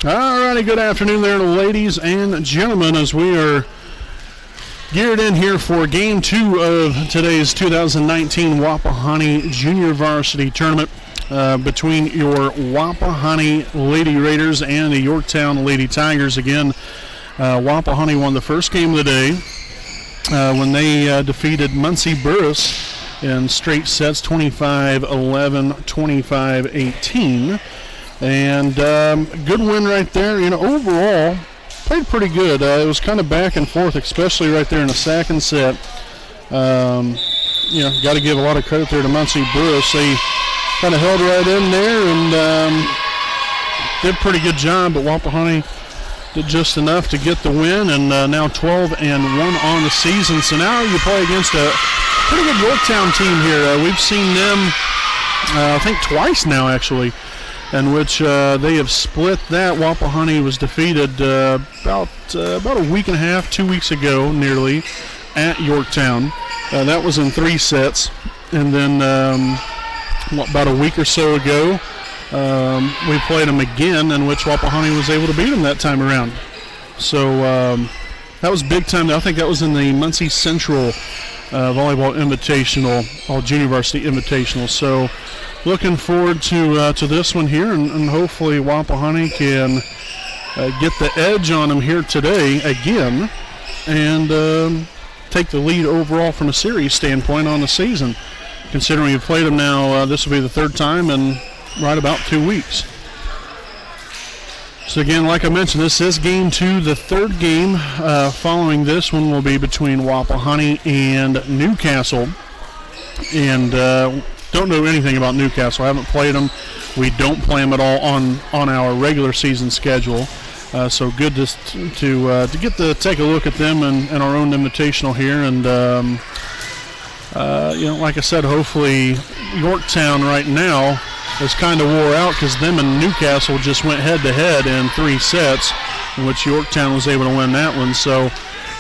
All righty, good afternoon there, ladies and gentlemen, as we are geared in here for Game 2 of today's 2019 Wapahani Junior Varsity Tournament between your Wapahani Lady Raiders and the Yorktown Lady Tigers. Again, Wapahani won the first game of the day when they defeated Muncie Burris in straight sets, 25-11, 25-18. And good win right there. You know, overall, played pretty good. It was kind of back and forth, especially right there in the second set. You know, got to give a lot of credit there to Muncie Burris. They kind of held right in there and did a pretty good job, but Wapahani did just enough to get the win, and now 12-1 on the season. So now you play against a pretty good Yorktown team here. We've seen them, I think, twice now, actually, in which they have split that. Wapahani was defeated about a week and a half, 2 weeks ago, nearly, at Yorktown. That was in 3 sets. And then about a week or so ago, we played them again, in which Wapahani was able to beat them that time around. So that was big time. I think that was in the Muncie Central Volleyball Invitational, all Junior Varsity Invitational. So looking forward to this one here, and hopefully Wapahani can get the edge on them here today again and take the lead overall from a series standpoint on the season. Considering you've played them now, this will be the third time in right about 2 weeks. So again, like I mentioned, this is Game 2. The third game following this one will be between Wapahani and Newcastle. And don't know anything about Newcastle. I haven't played them. We don't play them at all on our regular season schedule. So good to get to take a look at them and our own invitational here. And you know, like I said, hopefully Yorktown right now is kind of wore out, because them and Newcastle just went head-to-head in 3 sets, in which Yorktown was able to win that one. So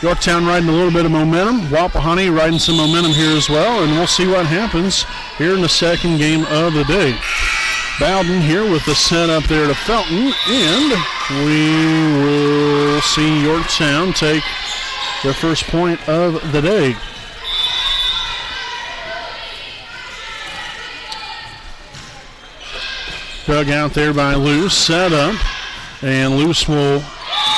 Yorktown riding a little bit of momentum. Wapahani riding some momentum here as well, and we'll see what happens here in the second game of the day. Bowden here with the set up there to Felton, and we will see Yorktown take their first point of the day. Dug out there by Luce, set up, and Luce will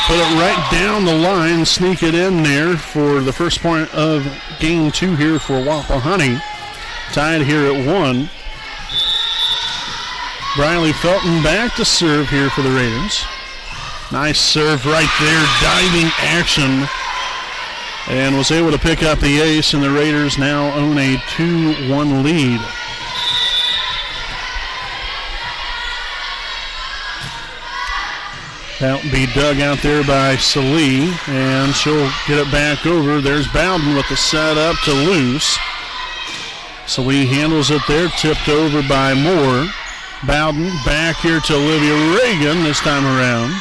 put it right down the line, sneak it in there for the first point of Game 2 here for Wapahani. Tied here at 1. Briley Felton back to serve here for the Raiders. Nice serve right there, diving action, and was able to pick up the ace, and the Raiders now own a 2-1 lead. That will be dug out there by Salee, and she'll get it back over. There's Bowden with the set up to Luce. Salee handles it there, tipped over by Moore. Bowden back here to Olivia Reagan this time around.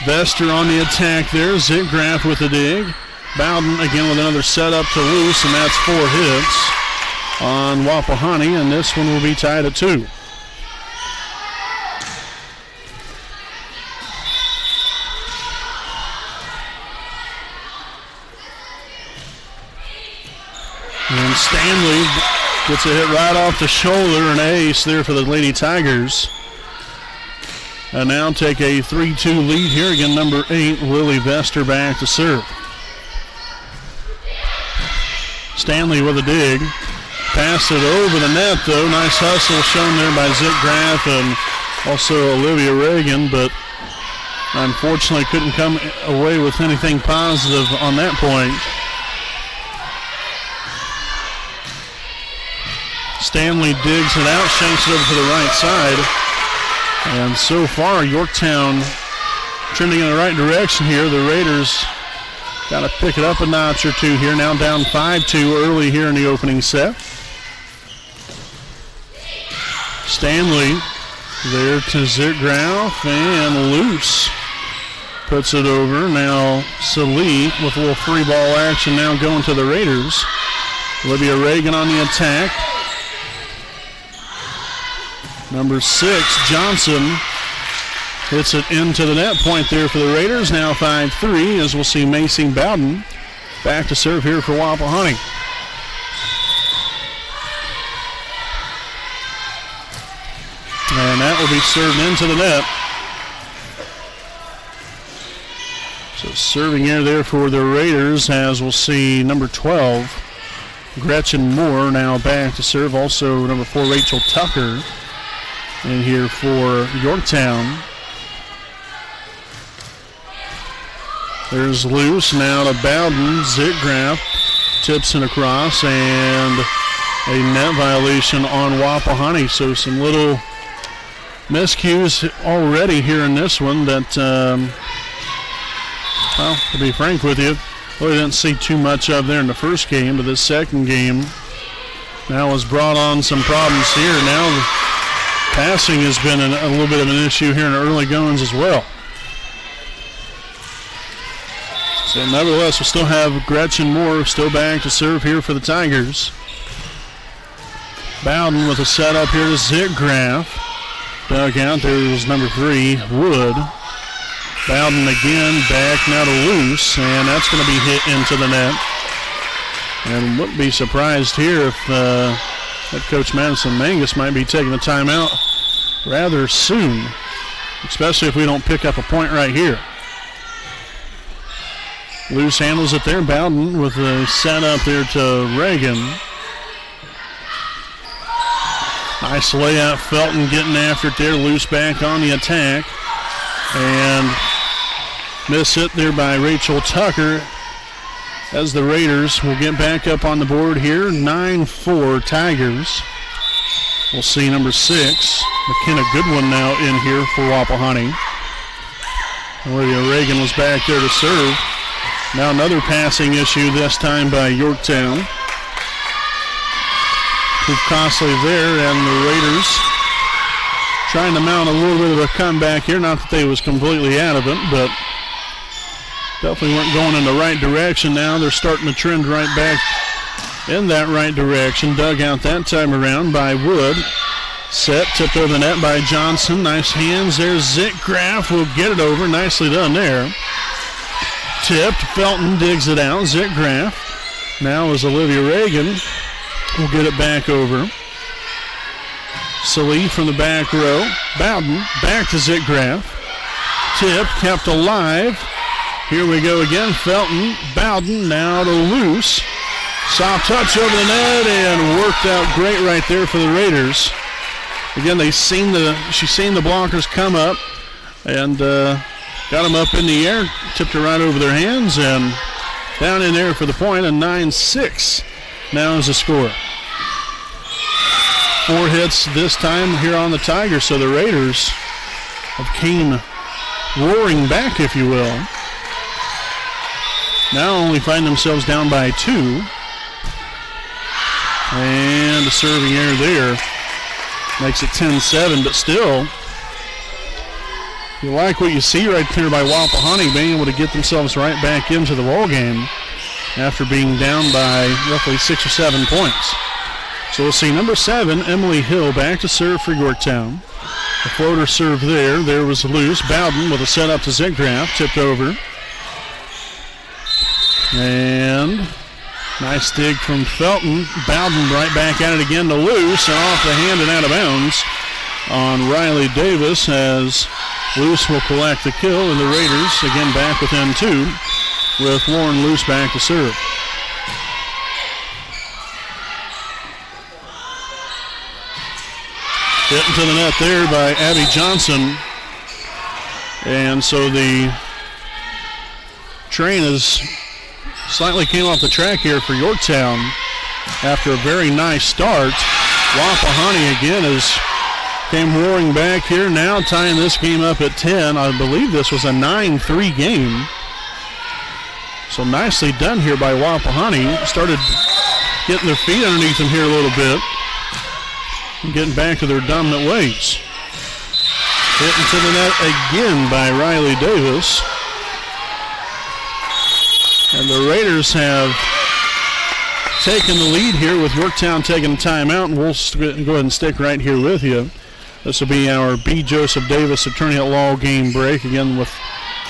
Vester on the attack there. Zitgraf with the dig. Bowden again with another set up to Luce, and that's 4 hits on Wapahani, and this one will be tied at 2. And Stanley gets a hit right off the shoulder, an ace there for the Lady Tigers. And now take a 3-2 lead here. Again, number 8, Lily Vester back to serve. Stanley with a dig. Pass it over the net, though. Nice hustle shown there by Zitgraf and also Olivia Reagan, but unfortunately couldn't come away with anything positive on that point. Stanley digs it out, shanks it over to the right side. And so far, Yorktown trending in the right direction here. The Raiders got to pick it up a notch or two here. Now down 5-2 early here in the opening set. Stanley there to Zitgraf, and Luce puts it over. Now Salee with a little free ball action now going to the Raiders. Olivia Reagan on the attack. Number 6, Johnson, Hits it into the net. Point there for the Raiders. Now 5-3 as we'll see Macy Bowden back to serve here for Wapahani. And that will be served into the net. So serving here there for the Raiders as we'll see number 12, Gretchen Moore, now back to serve. Also number 4, Rachel Tucker in here for Yorktown. There's loose now to Bowden. Zitgraf tips it across and a net violation on Wapahani. So some little miscues already here in this one that, well, to be frank with you, really didn't see too much of there in the first game, but this second game now has brought on some problems here. Now the passing has been a little bit of an issue here in the early goings as well. So nevertheless, we still have Gretchen Moore still back to serve here for the Tigers. Bowden with a setup here to Zitgraf. Dug out, there was number 3, Wood. Bowden again, back now to Loose, and that's going to be hit into the net. And wouldn't be surprised here if head coach Madison Mangus might be taking a timeout rather soon, especially if we don't pick up a point right here. Loose handles it there. Bowden with a setup there to Reagan. Nice layout. Felton getting after it there. Loose back on the attack. And miss hit there by Rachel Tucker as the Raiders will get back up on the board here. 9-4 Tigers. We'll see number 6, McKenna Goodwin now in here for Wapahani. Olivia Reagan was back there to serve. Now another passing issue, this time by Yorktown. Proved costly there, and the Raiders trying to mount a little bit of a comeback here. Not that they was completely out of it, but definitely weren't going in the right direction now. They're starting to trend right back in that right direction. Dug out that time around by Wood. Set, tipped over the net by Johnson. Nice hands there. Zitgraf will get it over. Nicely done there. Tipped. Felton digs it out. Zitgraf. Now is Olivia Reagan. Will get it back over. Salee from the back row. Bowden back to Zitgraf. Tip kept alive. Here we go again. Felton. Bowden now to Loose. Soft touch over the net and worked out great right there for the Raiders. Again, she's seen the blockers come up and got them up in the air. Tipped her right over their hands and down in there for the point. And 9-6 now is the score. 4 hits this time here on the Tigers, so the Raiders have came roaring back, if you will. Now only find themselves down by 2. And a serving error there. Makes it 10-7, but still, you like what you see right there by Wapahani being able to get themselves right back into the ball game after being down by roughly 6 or 7 points. So we'll see number 7, Emily Hill, back to serve for Yorktown. The floater serve there. There was Loose. Bowden with a setup to Zitgraf. Tipped over. And nice dig from Felton. Bowden right back at it again to Loose and off the hand and out of bounds on Riley Davis as Loose will collect the kill, and the Raiders again back within 2 with Lauren Loose back to serve. Hit into the net there by Abby Johnson. And so the train is slightly came off the track here for Yorktown after a very nice start. Wapahani again came roaring back here, now tying this game up at 10. I believe this was a 9-3 game. So nicely done here by Wapahani. Started getting their feet underneath them here a little bit and getting back to their dominant ways. Hit into the net again by Riley Davis. And the Raiders have taken the lead here with Yorktown taking a timeout, and we'll go ahead and stick right here with you. This will be our B. Joseph Davis Attorney at Law game break, again with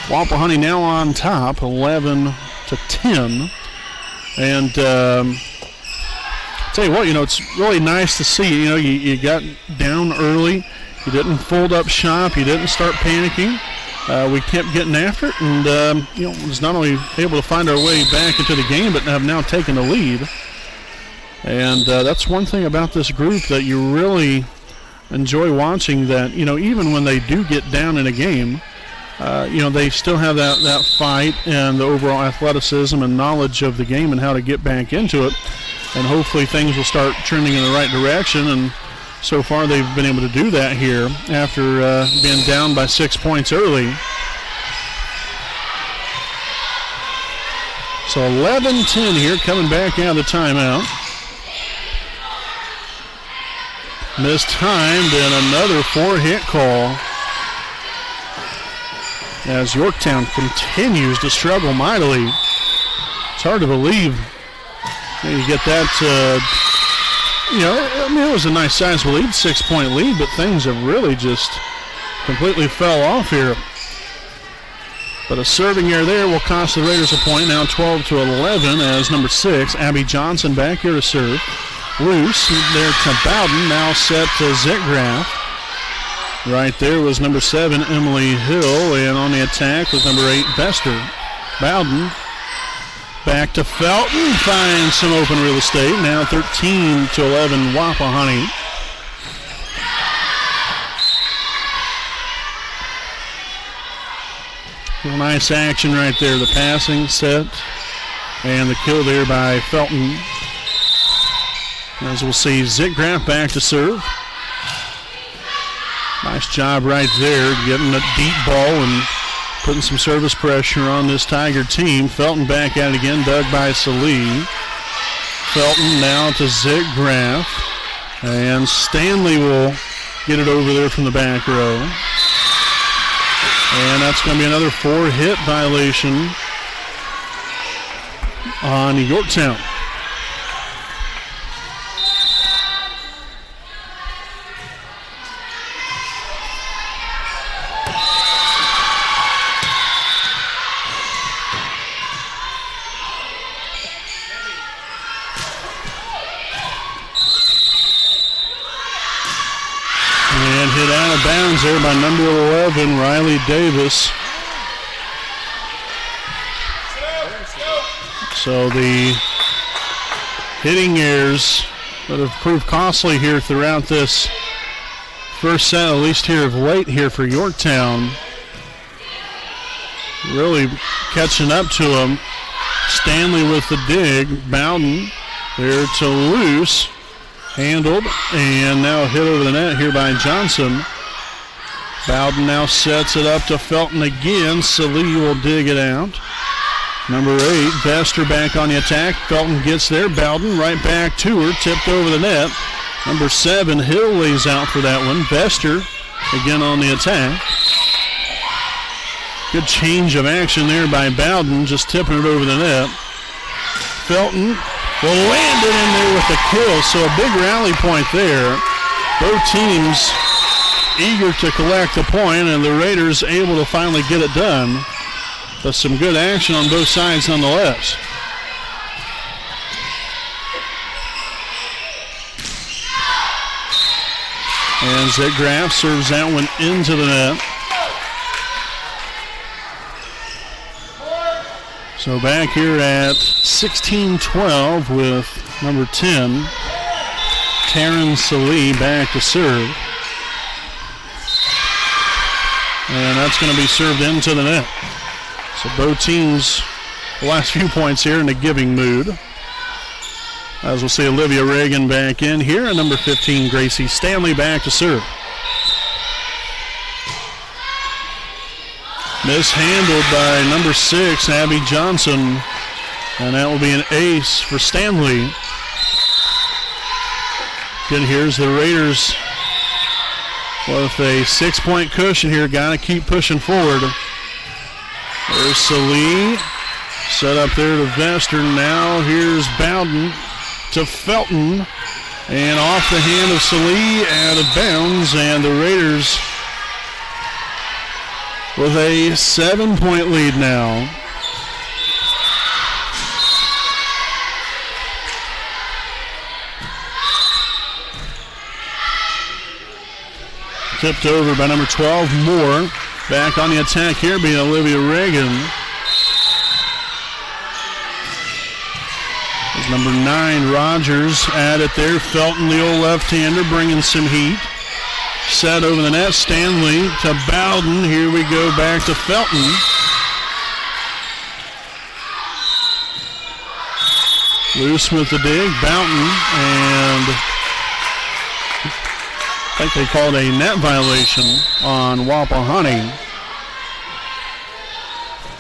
Wapahani now on top, 11-10. And tell you what, it's really nice to see. You got down early. You didn't fold up shop. You didn't start panicking. We kept getting after it, and was not only able to find our way back into the game, but have now taken the lead. And that's one thing about this group that you really enjoy watching, that even when they do get down in a game, they still have that fight and the overall athleticism and knowledge of the game and how to get back into it. And hopefully things will start trending in the right direction. And so far they've been able to do that here after being down by 6 points early. So 11-10 here, coming back out of the timeout. Mistimed, and another 4-hit call as Yorktown continues to struggle mightily. It's hard to believe you get that. It was a nice sizable lead, 6-point lead, but things have really just completely fell off here. But a serving error there will cost the Raiders a point, now 12-11, as number 6, Abby Johnson, back here to serve. Loose there to Bowden, now set to Zitgraff. Right there was number 7, Emily Hill, and on the attack was number 8, Vester. Bowden back to Felton, finds some open real estate, now 13-11 Wapahani. Nice action right there, the passing set, and the kill there by Felton. As we'll see, Zitgraff back to serve. Nice job right there, getting a deep ball and putting some service pressure on this Tiger team. Felton back at it again, dug by Salee. Felton now to Zitgraff. And Stanley will get it over there from the back row. And that's going to be another 4-hit violation on Yorktown. Hit out of bounds there by number 11, Riley Davis. So the hitting errors that have proved costly here throughout this first set, at least here of late here for Yorktown, really catching up to them. Stanley with the dig. Bowden there to Loose. Handled, and now hit over the net here by Johnson. Bowden now sets it up to Felton again. Salee will dig it out. Number 8, Vester back on the attack. Felton gets there. Bowden right back to her, tipped over the net. Number 7, Hill lays out for that one. Vester again on the attack. Good change of action there by Bowden, just tipping it over the net. Felton will land it in there with the kill, so a big rally point there. Both teams eager to collect a point, and the Raiders able to finally get it done. But some good action on both sides nonetheless. And Zitgraff serves that one into the net. So back here at 16-12 with number 10, Taryn Salee back to serve. And that's going to be served into the net. So both teams, the last few points here in a giving mood. As we'll see, Olivia Reagan back in here, and number 15, Gracie Stanley back to serve. Mishandled by number 6, Abby Johnson. And that will be an ace for Stanley. Again, here's the Raiders with a 6-point cushion here. Got to keep pushing forward. There's Salee. Set up there to Vester. Now here's Bowden to Felton. And off the hand of Salee, out of bounds, and the Raiders with a 7-point lead now. Tipped over by number 12, Moore. Back on the attack here being Olivia Reagan. There's number 9, Rogers, at it there. Felton, the old left-hander, bringing some heat. Set over the net, Stanley to Bowden. Here we go back to Felton. Loose with the dig, Bowden, and I think they called a net violation on Wapahani.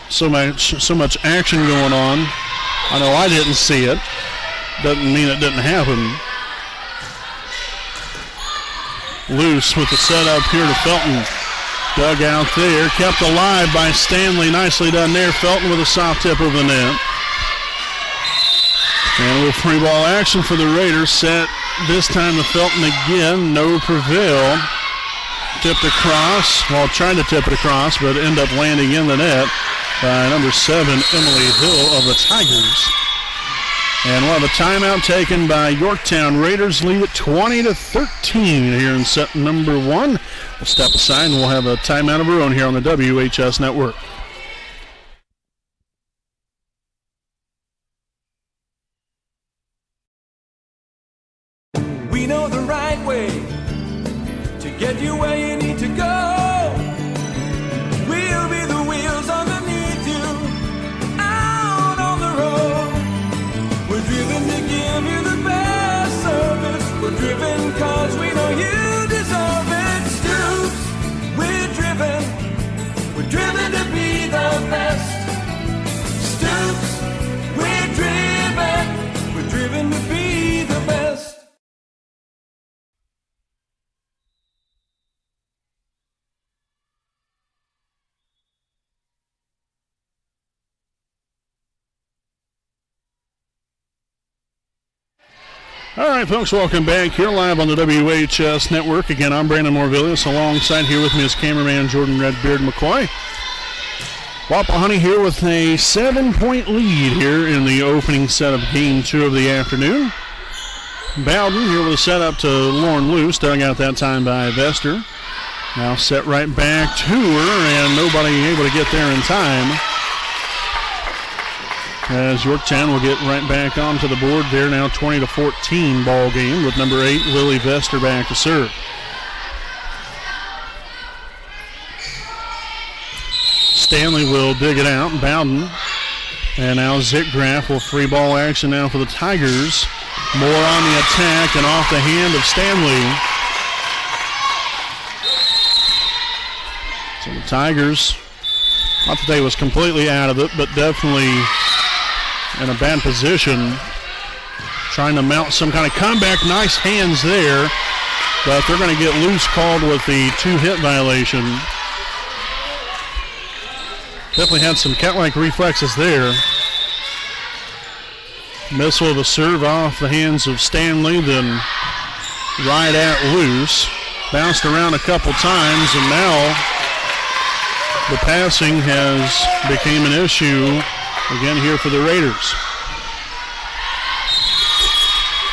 So much action going on. I know I didn't see it. Doesn't mean it didn't happen. Loose with the setup here to Felton. Dug out there, kept alive by Stanley. Nicely done there. Felton with a soft tip over the net. And a little free ball action for the Raiders. Set this time to Felton again. No prevail. Tipped across. Well, trying to tip it across, but end up landing in the net by number 7, Emily Hill of the Tigers. And we'll have a timeout taken by Yorktown. Raiders lead at 20-13 here in set number 1. We'll step aside and we'll have a timeout of our own here on the WHS Network. We know the right way to get you where you need to go. We'll be the wheels underneath you, out on the road. We're driven to give you the best service. We're driven cause we know you deserve it. Stoops, we're driven to be the best. Stoops, we're driven to be the best. All right, folks, welcome back here live on the WHS Network. Again, I'm Brandon Morvillius. Alongside here with me is cameraman Jordan Redbeard McCoy. Wapahani here with a 7-point lead here in the opening set of Game 2 of the afternoon. Bowden here with a setup to Lauren Luce, dug out that time by Vester. Now set right back to her, and nobody able to get there in time. As Yorktown will get right back onto the board there, now 20-14 ball game with number 8, Lily Vester, back to serve. Stanley will dig it out, Bowden. And now Zickgraf will free ball action now for the Tigers. Moore on the attack and off the hand of Stanley. So the Tigers, not that they was completely out of it, but definitely in a bad position, trying to mount some kind of comeback. Nice hands there, but they're going to get loose called with the 2-hit violation. Definitely had some cat-like reflexes there. Missile of a serve off the hands of Stanley, then right at loose. Bounced around a couple times, and now the passing has became an issue again here for the Raiders.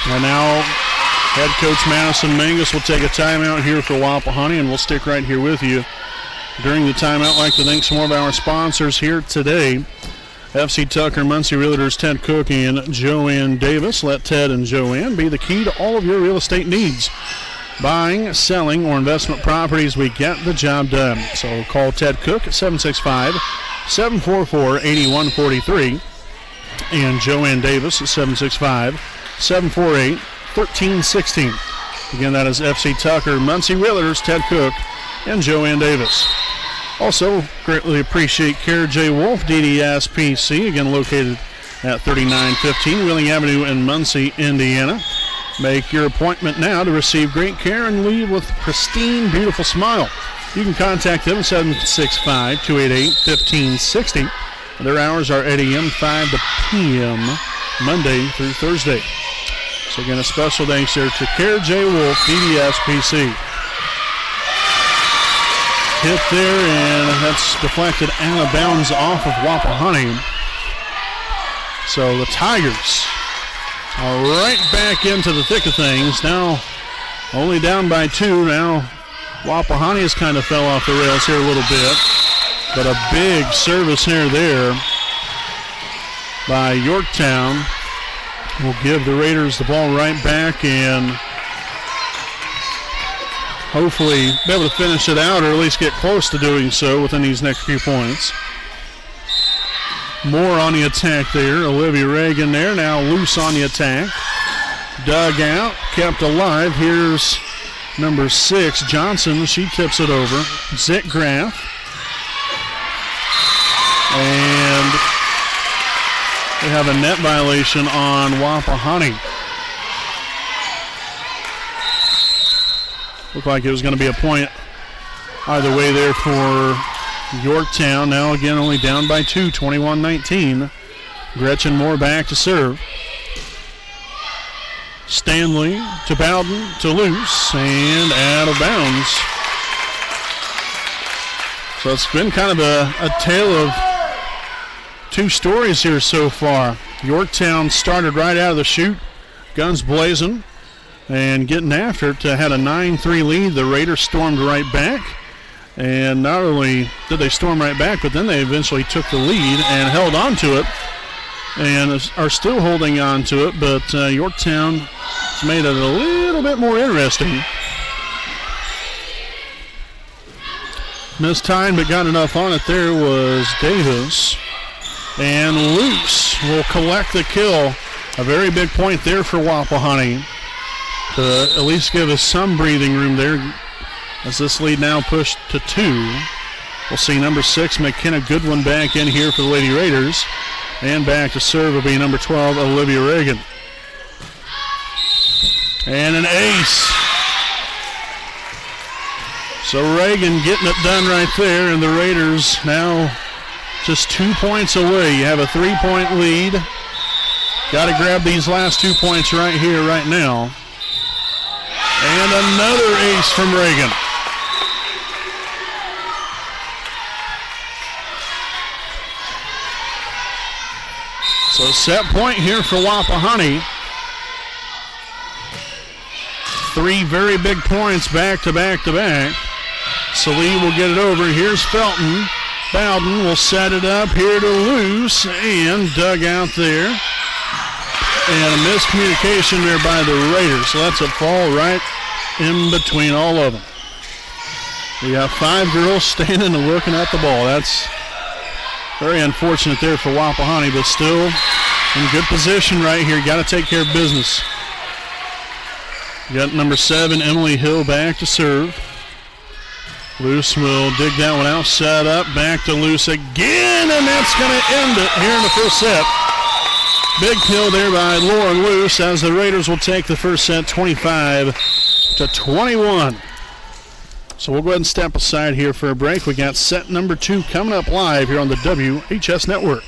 And now head coach Madison Mangus will take a timeout here for Wapahani, and we'll stick right here with you. During the timeout, I'd like to thank some more of our sponsors here today. FC Tucker, Muncie Realtors, Ted Cook and Joanne Davis. Let Ted and Joanne be the key to all of your real estate needs. Buying, selling, or investment properties, we get the job done. So call Ted Cook at 765-744-8143 and Joanne Davis at 765-748-1316. Again, that is FC Tucker, Muncie Realtors, Ted Cook, and Joanne Davis. Also, greatly appreciate Kara J. Wolf, DDS PC, again located at 3915 Wheeling Avenue in Muncie, Indiana. Make your appointment now to receive great care and leave with pristine, beautiful smile. You can contact them at 765-288-1560. Their hours are 8 a.m. 5 p.m. Monday through Thursday. So again, a special thanks there to Care J. Wolf, DDS-PC. Hit there, and that's deflected out of bounds off of Wapahani. So the Tigers are right back into the thick of things. Now only down by 2. Now Wapahani has kind of fell off the rails here a little bit. But a big service here there by Yorktown will give the Raiders the ball right back and hopefully be able to finish it out or at least get close to doing so within these next few points. More on the attack there. Olivia Reagan there, now loose on the attack. Dug out, kept alive. Here's number 6, Johnson. She tips it over. Zitgraff. And we have a net violation on Wapahani. Looked like it was going to be a point either way there for Yorktown. Now again only down by 2, 21-19. Gretchen Moore back to serve. Stanley to Bowden to loose and out of bounds. So it's been kind of a tale of 2 stories here so far. Yorktown started right out of the chute, guns blazing and getting after it. Had a 9-3 lead. The Raiders stormed right back. And not only did they storm right back, but then they eventually took the lead and held on to it and are still holding on to it. But Yorktown has made it a little bit more interesting. Mistimed, but got enough on it there was Davis. And Luce will collect the kill. A very big point there for Wapahani to at least give us some breathing room there as this lead now pushed to 2. We'll see number 6, McKenna Goodwin, back in here for the Lady Raiders. And back to serve will be number 12, Olivia Reagan. And an ace. So Reagan getting it done right there, and the Raiders now just 2 points away. You have a 3-point lead. Got to grab these last 2 points right here, right now. And another ace from Reagan. So set point here for Wapahani. 3 very big points back to back to back. Salee will get it over. Here's Felton. Bowden will set it up here to loose and dug out there. And a miscommunication there by the Raiders. So that's a fall right in between all of them. We got 5 girls standing and looking at the ball. That's very unfortunate there for Wapahani, but still in good position right here. Got to take care of business. You got number 7, Emily Hill, back to serve. Luce will dig that one out, set up, back to Luce again, and that's going to end it here in the first set. Big kill there by Lauren Luce as the Raiders will take the first set 25-21. So we'll go ahead and step aside here for a break. We got set number 2 coming up live here on the WHS Network.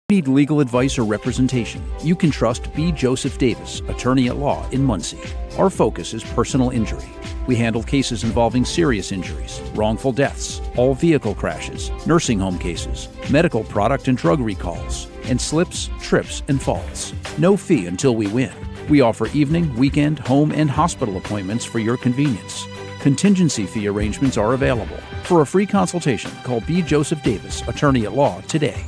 Need legal advice or representation, you can trust B. Joseph Davis, attorney at law in Muncie. Our focus is personal injury. We handle cases involving serious injuries, wrongful deaths, all vehicle crashes, nursing home cases, medical product and drug recalls, and slips, trips, and falls. No fee until we win. We offer evening, weekend, home, and hospital appointments for your convenience. Contingency fee arrangements are available. For a free consultation, call B. Joseph Davis, attorney at law, today.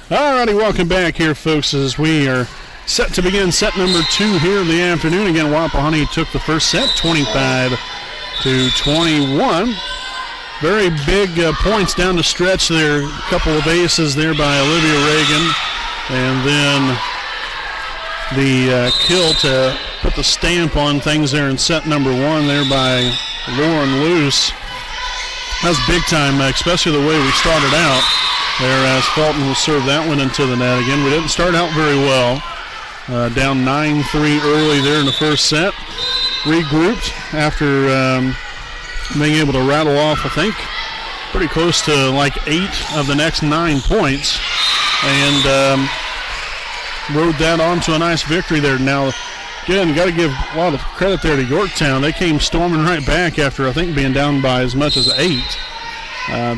Alrighty, welcome back here, folks, as we are set to begin set number 2 here in the afternoon. Again, Wapahani took the first set, 25-21. Very big points down the stretch there. A couple of aces there by Olivia Reagan. And then the kill to put the stamp on things there in set number 1 there by Lauren Luce. That's big time, especially the way we started out there, as Felton will serve that one into the net again. We didn't start out very well. Down 9-3 early there in the first set. Regrouped after being able to rattle off, I think, pretty close to like 8 of the next 9 points. And rode that on to a nice victory there. Now, again, got to give a lot of credit there to Yorktown. They came storming right back after, I think, being down by as much as 8.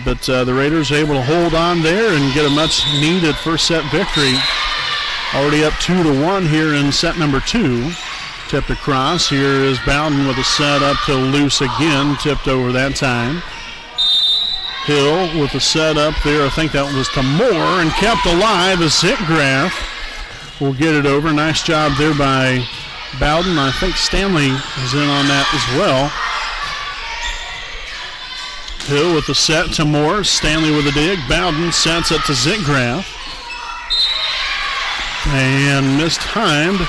But the Raiders able to hold on there and get a much-needed first set victory. Already up 2-1 here in set number 2. Tipped across. Here is Bowden with a set up to Luce again. Tipped over that time. Hill with a set up there. I think that was to Moore, and kept alive as Zitgraf will get it over. Nice job there by Bowden. I think Stanley is in on that as well. Hill with the set to Moore. Stanley with a dig. Bowden sets it to Zitgraf. And mistimed,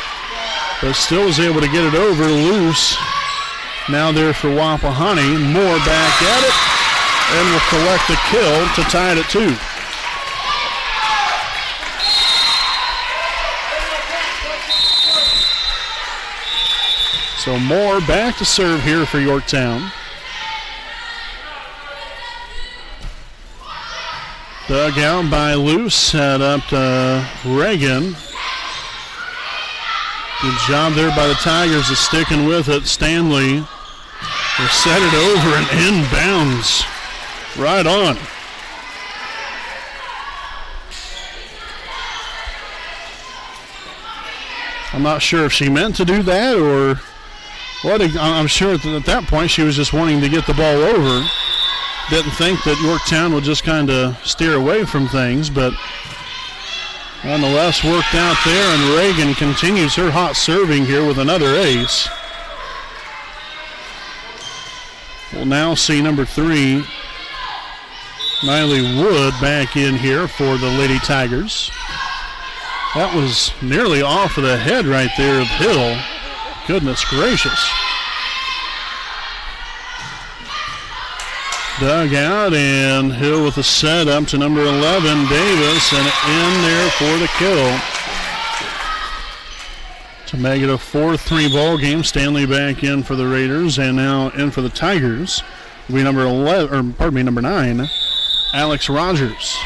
but still was able to get it over. Loose now there for Wapahani. Moore back at it, and will collect the kill to tie it at 2. So Moore back to serve here for Yorktown. Dug out by Luce, set up to Reagan. Good job there by the Tigers of sticking with it. Stanley will set it over and inbounds. Right on. I'm not sure if she meant to do that or what. I'm sure at that point she was just wanting to get the ball over. Didn't think that Yorktown would just kind of steer away from things, but nonetheless worked out there, and Reagan continues her hot serving here with another ace. We'll now see number 3, Miley Wood, back in here for the Lady Tigers. That was nearly off of the head right there of Hill. Goodness gracious. Dug out, and Hill with a set up to number 11, Davis, and in there for the kill. To make it a 4-3 ball game. Stanley back in for the Raiders, and now in for the Tigers will be number 9, Alex Rogers.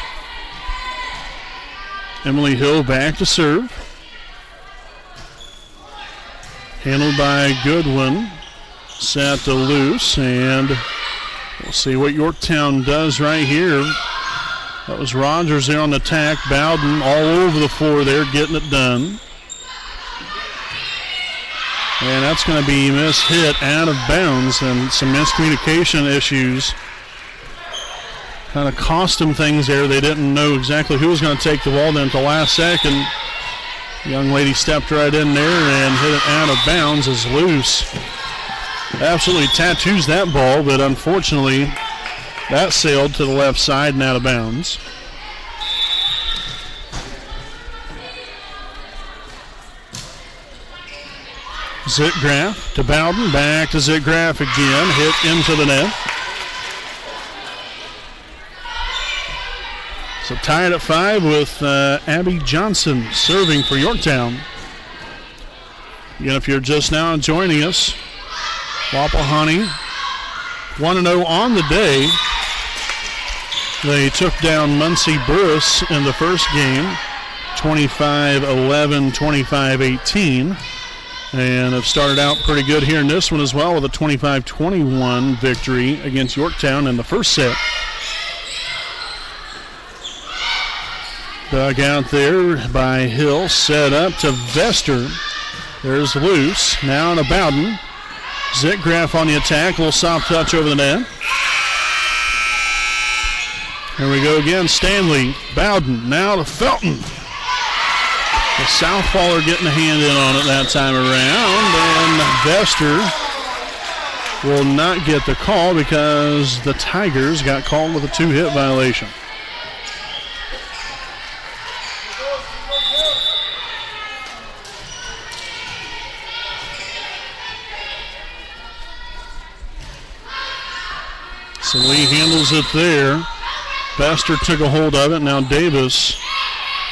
Emily Hill back to serve. Handled by Goodwin. Set to Luce, and we'll see what Yorktown does right here. That was Rogers there on the attack. Bowden all over the floor there, getting it done. And that's going to be mishit out of bounds, and some miscommunication issues kind of cost them things there. They didn't know exactly who was going to take the ball. Then at the last second, the young lady stepped right in there and hit it out of bounds as Luce absolutely tattoos that ball, but unfortunately that sailed to the left side and out of bounds. Zitgraf to Bowden, back to Zitgraf again, hit into the net. So tied at 5 with Abby Johnson serving for Yorktown. Again, if you're just now joining us, Wapahani 1-0 on the day. They took down Muncie Burris in the first game, 25-11, 25-18, and have started out pretty good here in this one as well with a 25-21 victory against Yorktown in the first set. Dug out there by Hill, set up to Vester. There's Luce, now to Bowden. Zitgraf on the attack, little soft touch over the net. Here we go again. Stanley, Bowden, now to Felton. The southpawer getting a hand in on it that time around, and Vester will not get the call because the Tigers got called with a 2-hit violation. So Lee handles it there. Vester took a hold of it. Now Davis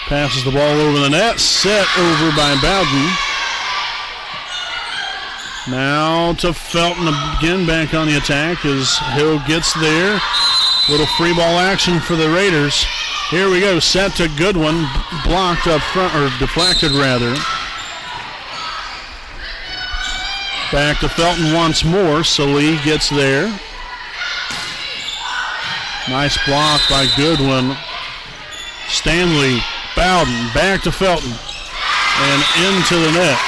passes the ball over the net. Set over by Bowden. Now to Felton again, back on the attack as Hill gets there. Little free ball action for the Raiders. Here we go. Set to Goodwin. Blocked up front, or deflected rather. Back to Felton once more. Salee gets there. Nice block by Goodwin. Stanley, Bowden, back to Felton, and into the net.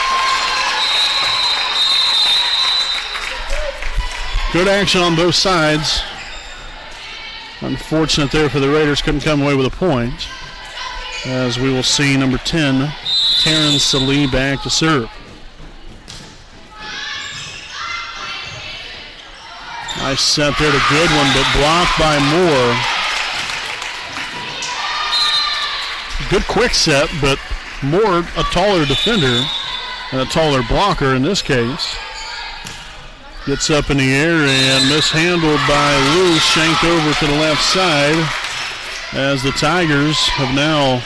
Good action on both sides. Unfortunate there for the Raiders, couldn't come away with a point. As we will see number 10, Terrence Salee back to serve. Nice set there to Goodwin, but blocked by Moore. Good quick set, but Moore, a taller defender and a taller blocker in this case. Gets up in the air and mishandled by Lou, shanked over to the left side as the Tigers have now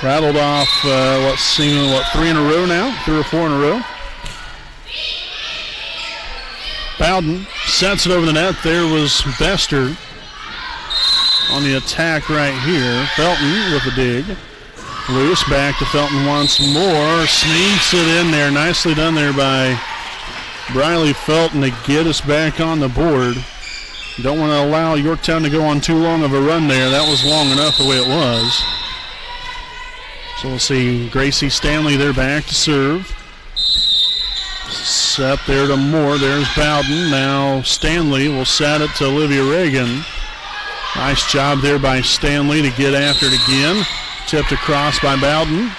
rattled off, 3 in a row now? 3 or 4 in a row. Bowden sets it over the net. There was Vester on the attack right here. Felton with a dig. Loose back to Felton once more. Sneaks it in there. Nicely done there by Briley Felton to get us back on the board. Don't want to allow Yorktown to go on too long of a run there. That was long enough the way it was. So we'll see Gracie Stanley there back to serve. Set there to Moore. There's Bowden. Now Stanley will set it to Olivia Reagan. Nice job there by Stanley to get after it again. Tipped across by Bowden.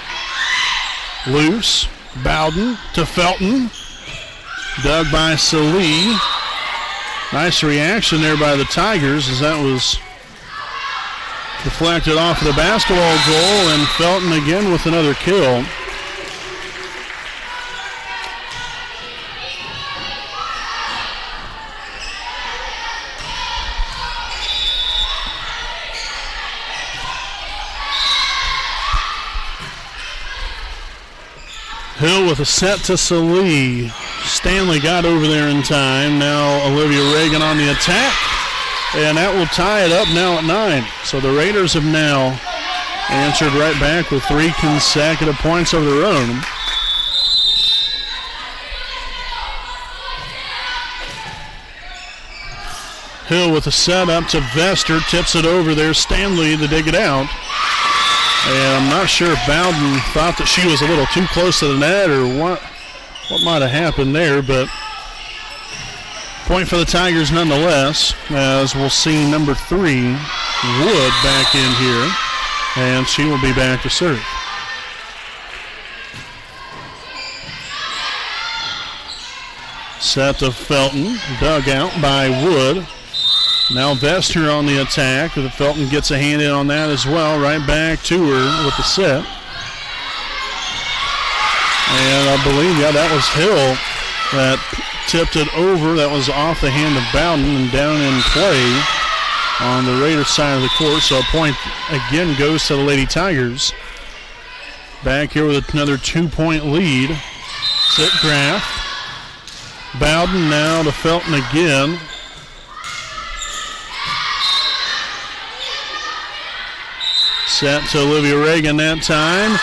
Loose. Bowden to Felton. Dug by Salee. Nice reaction there by the Tigers as that was deflected off of the basketball goal, and Felton again with another kill. Hill with a set to Salee. Stanley got over there in time. Now Olivia Reagan on the attack. And that will tie it up now at 9. So the Raiders have now answered right back with 3 consecutive points of their own. Hill with a set up to Vester. Tips it over there. Stanley to dig it out. And I'm not sure if Bowden thought that she was a little too close to the net or what might have happened there, but point for the Tigers nonetheless, as we'll see number 3, Wood, back in here, and she will be back to serve. Set to Felton, dug out by Wood. Now Vester on the attack. Felton gets a hand in on that as well. Right back to her with the set. And I believe, that was Hill that tipped it over. That was off the hand of Bowden and down in play on the Raiders side of the court. So a point again goes to the Lady Tigers. Back here with another 2-point lead. Sitgraf. Bowden now to Felton again. Set to Olivia Reagan that time.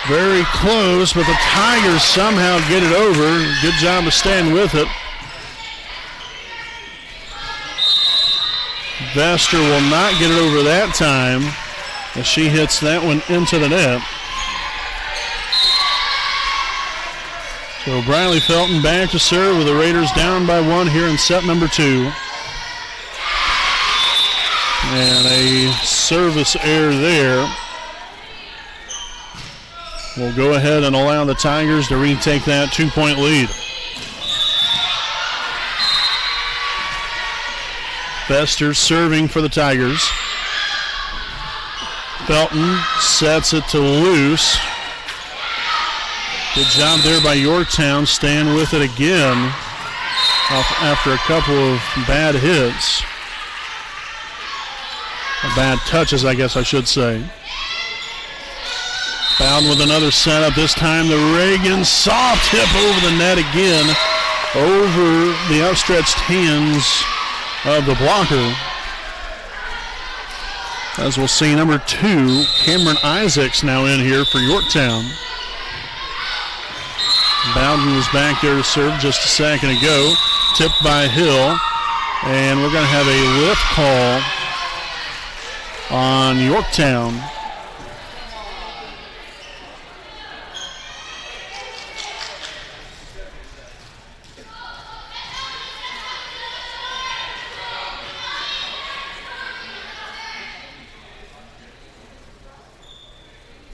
Very close, but the Tigers somehow get it over. Good job of staying with it. Vester will not get it over that time as she hits that one into the net. So Briley Felton back to serve with the Raiders down by 1 here in set number 2. And a service error there. We'll go ahead and allow the Tigers to retake that 2-point lead. Bester serving for the Tigers. Felton sets it to Luce. Good job there by Yorktown, staying with it again after a couple of bad hits. Bad touches, I guess I should say. Bowden with another setup. This time the Reagan soft hip over the net again, over the outstretched hands of the blocker. As we'll see, number 2, Cameron Isaacs now in here for Yorktown. Bowden was back there to serve just a second ago. Tipped by Hill. And we're going to have a lift call on Yorktown.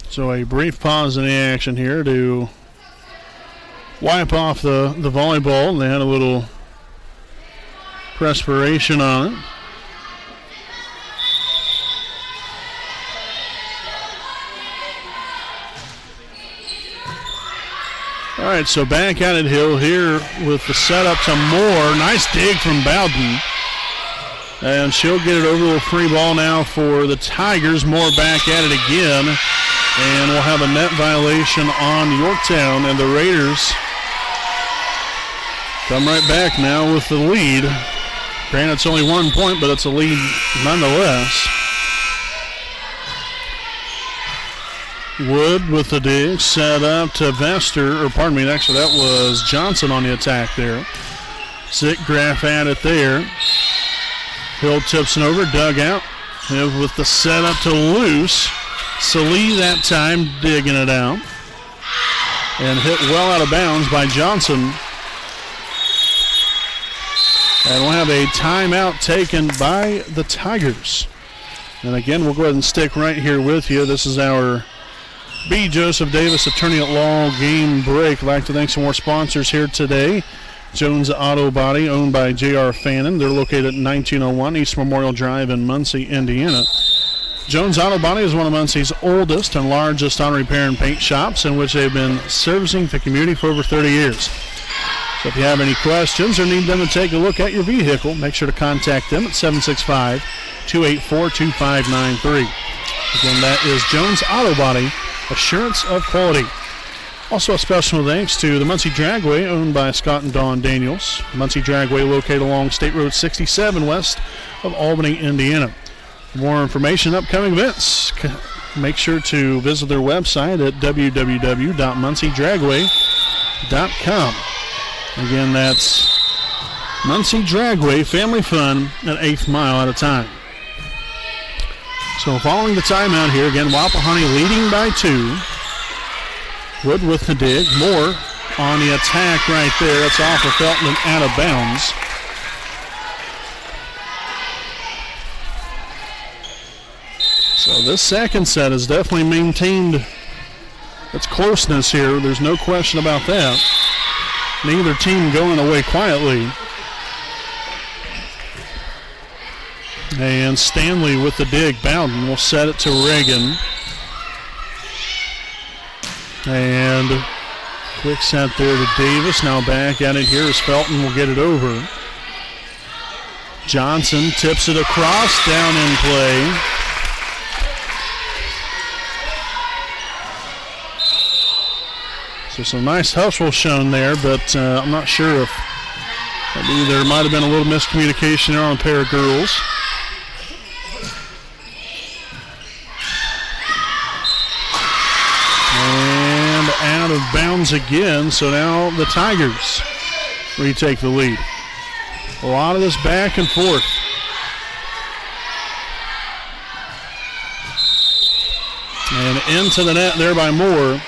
So a brief pause in the action here to wipe off the volleyball. They had a little perspiration on it. All right, so back at it, Hill here with the setup to Moore. Nice dig from Bowden. And she'll get it over, a free ball now for the Tigers. Moore back at it again. And we'll have a net violation on Yorktown, and the Raiders come right back now with the lead. Granted, it's only 1 point, but it's a lead nonetheless. Wood with the dig, set up to Vester, or pardon me, actually that was Johnson on the attack there. Zickgraf at it there. Hill tips it over, dug out. Hill with the setup to Luce. Salee that time digging it out. And hit well out of bounds by Johnson. And we'll have a timeout taken by the Tigers. And again, we'll go ahead and stick right here with you. This is our B. Joseph Davis Attorney at Law game break. I'd like to thank some more sponsors here today. Jones Auto Body, owned by J.R. Fannin. They're located at 1901 East Memorial Drive in Muncie, Indiana. Jones Auto Body is one of Muncie's oldest and largest auto repair and paint shops, in which they've been servicing the community for over 30 years. So if you have any questions or need them to take a look at your vehicle, make sure to contact them at 765-284-2593. Again, that is Jones Auto Body, assurance of quality. Also a special thanks to the Muncie Dragway, owned by Scott and Dawn Daniels. Muncie Dragway located along State Road 67 west of Albany, Indiana. For more information, upcoming events, make sure to visit their website at www.munciedragway.com. Again, that's Muncie Dragway, family fun at 8th mile at a time. So following the timeout here, again, Wapahani leading by 2. Wood with the dig. Moore on the attack right there. It's off of Felton and out of bounds. So this second set has definitely maintained its closeness here. There's no question about that. Neither team going away quietly. And Stanley with the dig. Bowden will set it to Reagan. And quick set there to Davis. Now back at it here as Felton will get it over. Johnson tips it across, down in play. So some nice hustle shown there, but I'm not sure if maybe there might have been a little miscommunication there on a pair of girls. And out of bounds again, so now the Tigers retake the lead. A lot of this back and forth. And into the net there by Moore.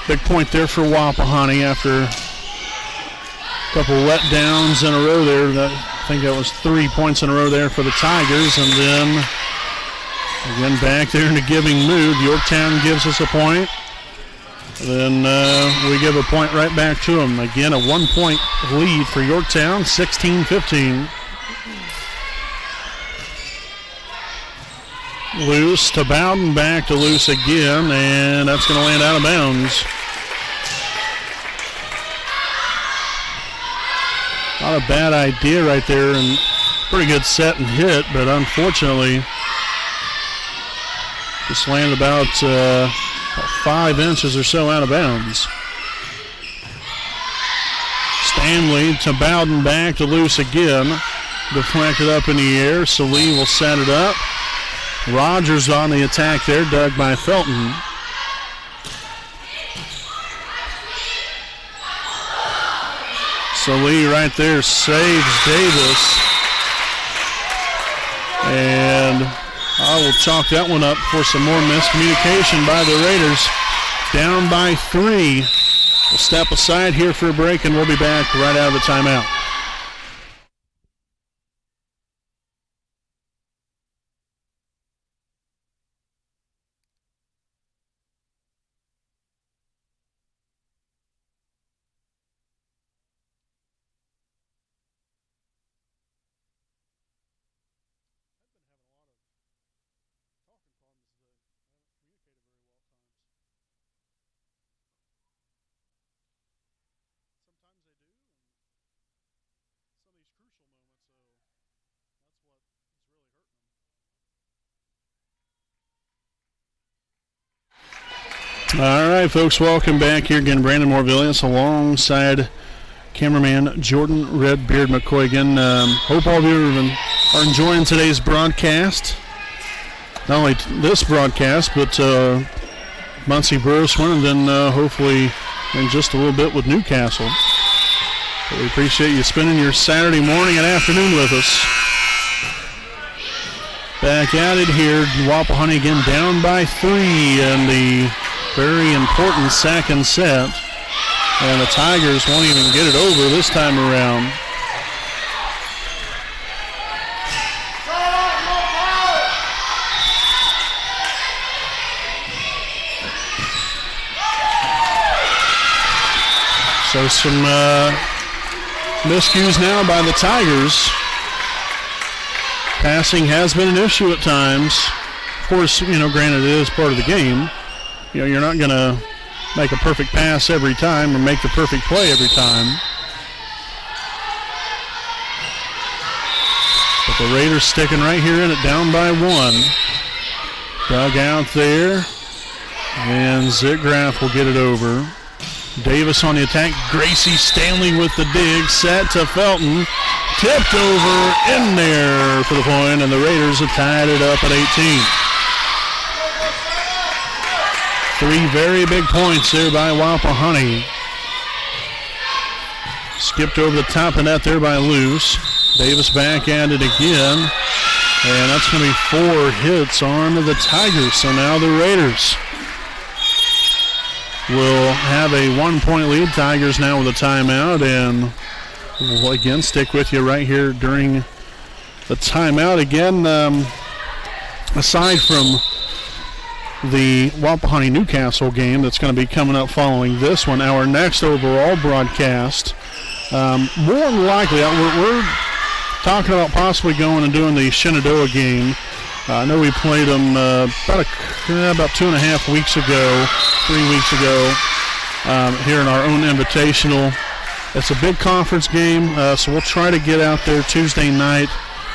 Big point there for Wapahani after a couple letdowns in a row there. That I think that was 3 points in a row there for the Tigers. And then again back there in the giving mood. Yorktown gives us a point. Then we give a point right back to them. Again, a 1 point lead for Yorktown, 16-15. Loose to Bowden, back to Loose again, and that's going to land out of bounds. Not a bad idea right there, and pretty good set and hit, but unfortunately just landed about 5 inches or so out of bounds. Stanley to Bowden, back to Loose again. Deflected up in the air, so Lee will set it up. Rogers on the attack there, dug by Felton. So Lee right there saves Davis. And I will chalk that one up for some more miscommunication by the Raiders. Down by 3. We'll step aside here for a break, and we'll be back right out of the timeout. All right, folks, welcome back here again. Brandon Morvillius alongside cameraman Jordan Redbeard McCoy again. Hope all of you are enjoying today's broadcast. Not only this broadcast, but Muncie Bruce one, and then hopefully in just a little bit with Newcastle. But we appreciate you spending your Saturday morning and afternoon with us. Back at it here, Wapahani again down by 3 in the very important second set. And the Tigers won't even get it over this time around. So some miscues now by the Tigers. Passing has been an issue at times. Of course, granted it is part of the game. You're not going to make a perfect pass every time or make the perfect play every time. But the Raiders sticking right here in it, down by 1. Dug out there. And Zitgraff will get it over. Davis on the attack. Gracie Stanley with the dig. Set to Felton. Tipped over in there for the point, and the Raiders have tied it up at 18. 3 very big points there by Wapahani. Skipped over the top of that there by Luce. Davis back at it again. And that's going to be 4 hits on the Tigers. So now the Raiders will have a 1-point lead. Tigers now with a timeout. And we'll again stick with you right here during the timeout. Again, aside from the Wapahani-Newcastle game that's going to be coming up following this one, our next overall broadcast, more than likely, we're talking about possibly going and doing the Shenandoah game. I know we played them about 2.5 weeks ago, 3 weeks ago, here in our own invitational. It's a big conference game, so we'll try to get out there Tuesday night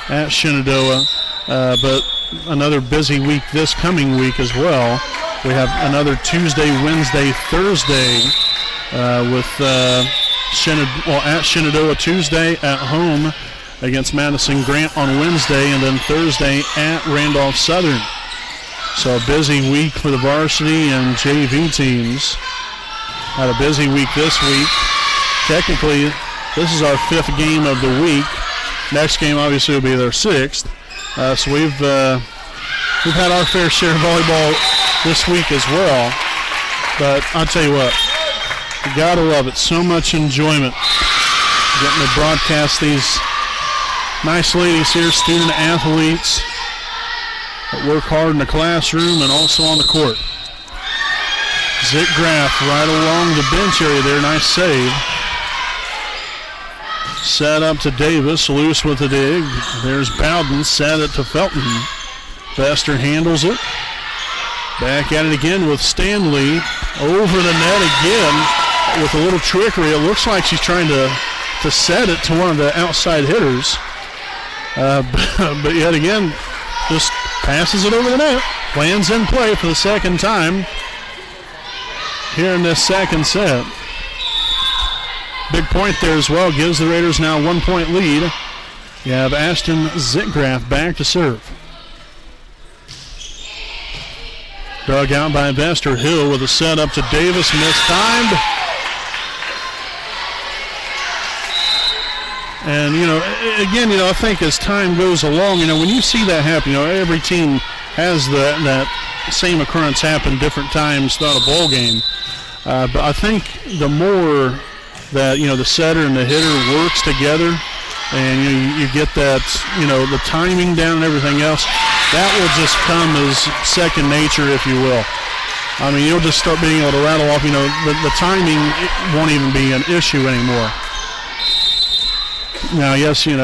at Shenandoah, but another busy week this coming week as well. We have another Tuesday, Wednesday, Thursday with at Shenandoah Tuesday, at home against Madison Grant on Wednesday, and then Thursday at Randolph Southern. So a busy week for the varsity and JV teams. Had a busy week this week. Technically, this is our 5th game of the week. Next game obviously will be their 6th. So we've had our fair share of volleyball this week as well. But I'll tell you what, you gotta love it. So much enjoyment getting to broadcast these Nice ladies here, student athletes that work hard in the classroom and also on the court. Zickgraf right along the bench area there. Nice save. Set up to Davis. Loose with the dig. There's Bowden. Set it to Felton. Vester handles it. Back at it again with Stanley. Over the net again with a little trickery. It looks like she's trying to set it to one of the outside hitters. But yet again, just passes it over the net. Lands in play for the second time here in this second set. Big point there as well. Gives the Raiders now 1 point lead. You have Ashton Zickgraf back to serve. Dug out by Vester. Hill with a set up to Davis. Mistimed. And, again, I think as time goes along, when you see that happen, every team has that same occurrence happen different times throughout a ball game. But I think the more that, the setter and the hitter works together and you get that, the timing down and everything else, that will just come as second nature, if you will. I mean, you'll just start being able to rattle off, the timing won't even be an issue anymore. Now, yes, you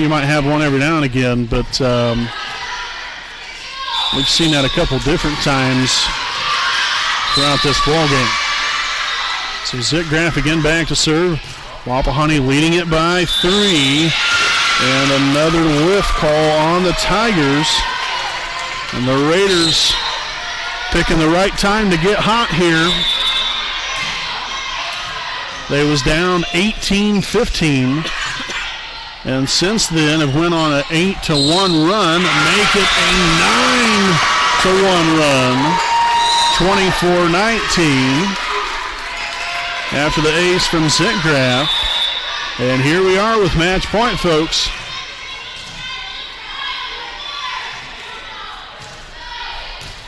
might have one every now and again, but we've seen that a couple different times throughout this ball game. So Zickgraf again back to serve. Wapahani leading it by 3. And another whiff call on the Tigers. And the Raiders picking the right time to get hot here. They was down 18-15. And since then have went on an 8-1 run. Make it a 9-1 run. 24-19. After the ace from Zickgraf. And here we are with match point, folks.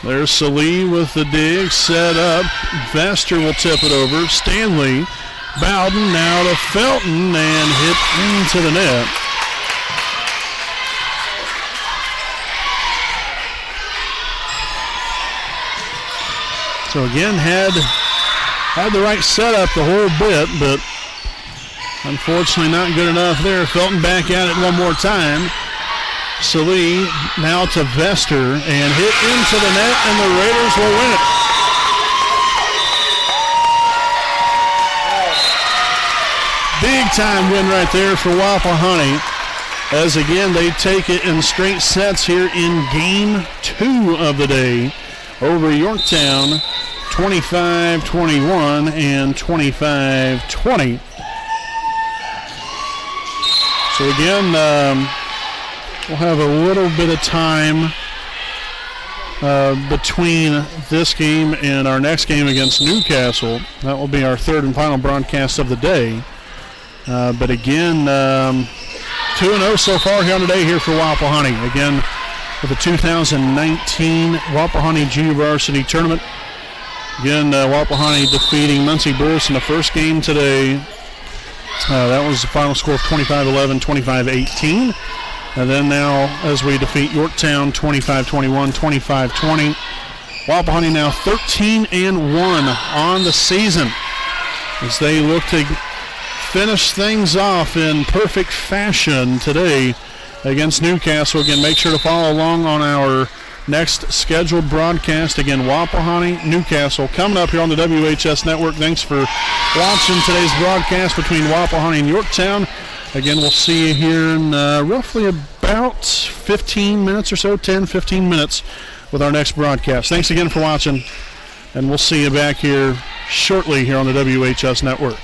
There's Salee with the dig, set up. Vester will tip it over. Stanley, Bowden now to Felton and hit into the net. So again, had the right setup the whole bit, but unfortunately not good enough there. Felton back at it one more time. Salee now to Vester and hit into the net, and the Raiders will win it. Big time win right there for Wapahani, as again they take it in straight sets here in game 2 of the day over Yorktown. 25-21 and 25-20. So again, we'll have a little bit of time between this game and our next game against Newcastle. That will be our third and final broadcast of the day. But again, 2-0 so far here on the day here for Wapahani. Again, with the 2019 Wapahani Junior Varsity Tournament. Again, Wapahani defeating Muncie Bruce in the first game today. That was the final score of 25-11, 25-18. And then now, as we defeat Yorktown 25-21, 25-20. Wapahani now 13-1 on the season as they look to finish things off in perfect fashion today against Newcastle. Again, make sure to follow along on our next scheduled broadcast. Again, Wapahani, Newcastle, coming up here on the WHS Network. Thanks for watching today's broadcast between Wapahani and Yorktown. Again, we'll see you here in roughly about 15 minutes or so, 10, 15 minutes with our next broadcast. Thanks again for watching, and we'll see you back here shortly here on the WHS Network.